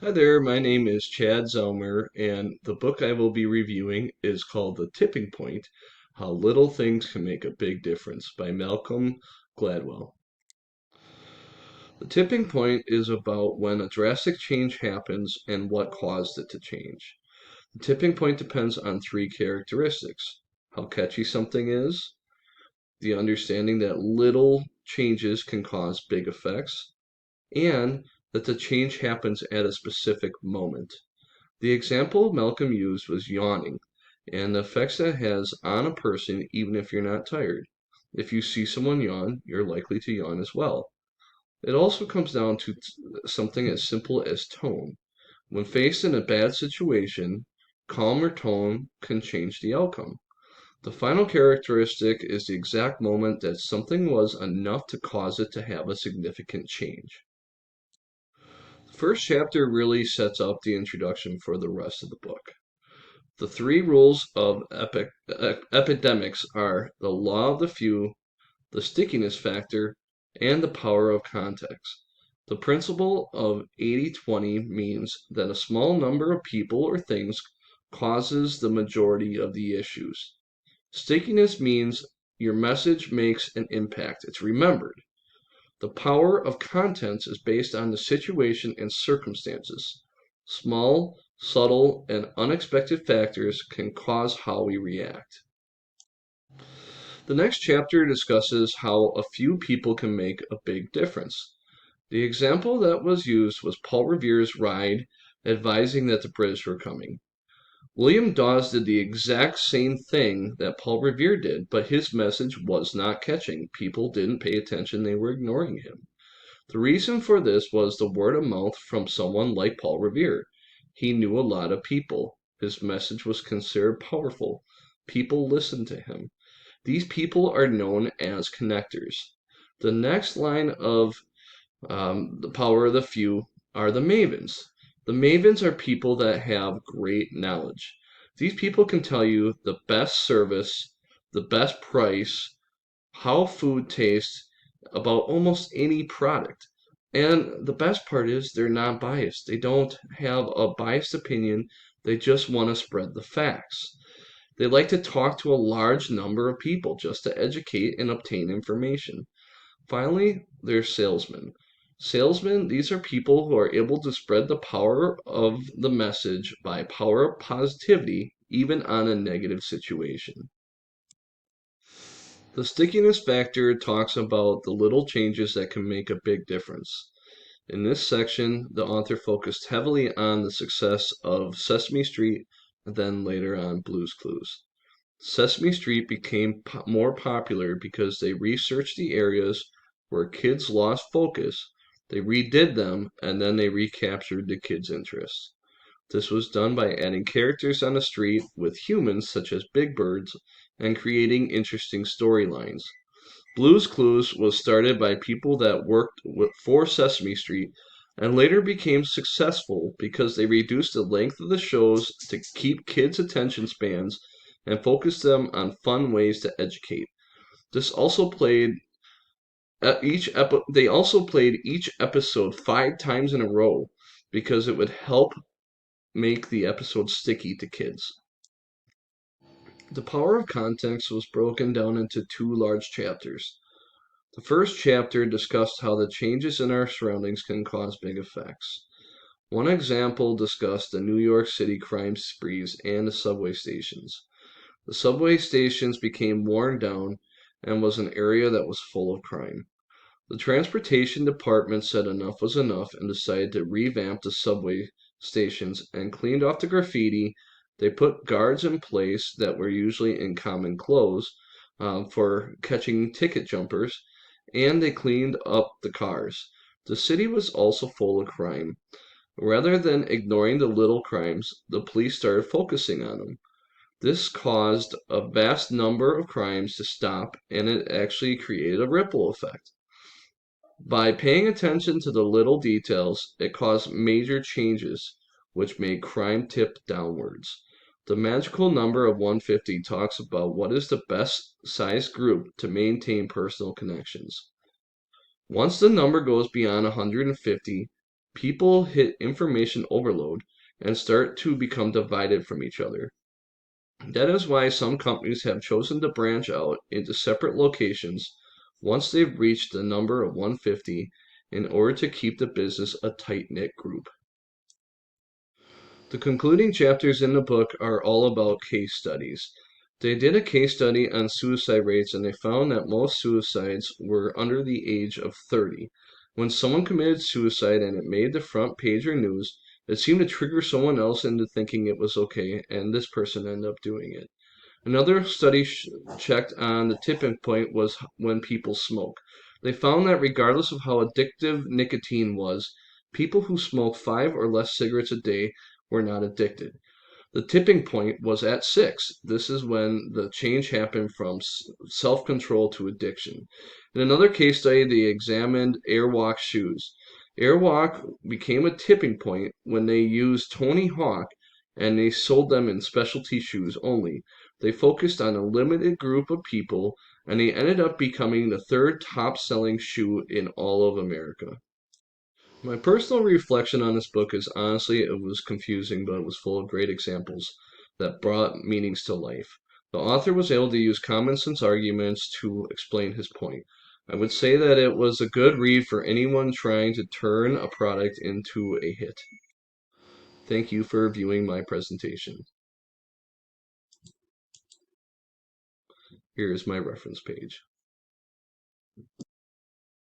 Hi there, my name is Chad Zelmer, and the book I will be reviewing is called The Tipping Point: How Little Things Can Make a Big Difference by Malcolm Gladwell. The tipping point is about when a drastic change happens and what caused it to change. The tipping point depends on three characteristics: how catchy something is, the understanding that little changes can cause big effects, and that the change happens at a specific moment. The example Malcolm used was yawning, and the effects that has on a person even if you're not tired. If you see someone yawn, you're likely to yawn as well. It also comes down to something as simple as tone. When faced in a bad situation, calmer tone can change the outcome. The final characteristic is the exact moment that something was enough to cause it to have a significant change. The first chapter really sets up the introduction for the rest of the book. The three rules of epidemics are the law of the few, the stickiness factor, and the power of context. The principle of 80-20 means that a small number of people or things causes the majority of the issues. Stickiness means your message makes an impact, it's remembered. The power of contents is based on the situation and circumstances. Small, subtle, and unexpected factors can cause how we react. The next chapter discusses how a few people can make a big difference. The example that was used was Paul Revere's ride advising that the British were coming. William Dawes did the exact same thing that Paul Revere did, but his message was not catching. People didn't pay attention, they were ignoring him. The reason for this was the word of mouth from someone like Paul Revere. He knew a lot of people. His message was considered powerful. People listened to him. These people are known as connectors. The next line of the power of the few are the mavens. The mavens are people that have great knowledge. These people can tell you the best service, the best price, how food tastes, about almost any product. And the best part is they're not biased. They don't have a biased opinion. They just want to spread the facts. They like to talk to a large number of people just to educate and obtain information. Finally, there's salesmen. Salesmen, these are people who are able to spread the power of the message by power of positivity, even on a negative situation. The stickiness factor talks about the little changes that can make a big difference. In this section, the author focused heavily on the success of Sesame Street and then later on Blue's Clues. Sesame Street became more popular because they researched the areas where kids lost focus, they redid them, and then they recaptured the kids' interest. This was done by adding characters on the street with humans such as Big Birds and creating interesting storylines. Blue's Clues was started by people that worked for Sesame Street and later became successful because they reduced the length of the shows to keep kids' attention spans and focus them on fun ways to educate. This also played they also played each episode 5 times in a row because it would help make the episode sticky to kids. The power of context was broken down into two large chapters. The first chapter discussed how the changes in our surroundings can cause big effects. One example discussed the New York City crime sprees and the subway stations. The subway stations became worn down and was an area that was full of crime. The transportation department said enough was enough and decided to revamp the subway stations and cleaned off the graffiti. They put guards in place that were usually in common clothes for catching ticket jumpers, and they cleaned up the cars. The city was also full of crime. Rather than ignoring the little crimes, the police started focusing on them. This caused a vast number of crimes to stop, and it actually created a ripple effect. By paying attention to the little details, it caused major changes, which made crime tip downwards. The magical number of 150 talks about what is the best sized group to maintain personal connections. Once the number goes beyond 150, People hit information overload and start to become divided from each other. That is why some companies have chosen to branch out into separate locations once they've reached the number of 150 in order to keep the business a tight-knit group. The concluding chapters in the book are all about case studies. They did a case study on suicide rates and they found that most suicides were under the age of 30. When someone committed suicide and it made the front page or news, it seemed to trigger someone else into thinking it was okay, and this person ended up doing it. Another study checked on the tipping point was when people smoke. They found that regardless of how addictive nicotine was, people who smoked 5 or less cigarettes a day were not addicted. The tipping point was at 6. This is when the change happened from self control to addiction. In another case study, they examined Airwalk shoes. Airwalk became a tipping point when they used Tony Hawk and they sold them in specialty shoes only. They focused on a limited group of people and they ended up becoming the third top selling shoe in all of America. My personal reflection on this book is honestly, it was confusing, but it was full of great examples that brought meanings to life. The author was able to use common sense arguments to explain his point. I would say that it was a good read for anyone trying to turn a product into a hit. Thank you for viewing my presentation. Here is my reference page.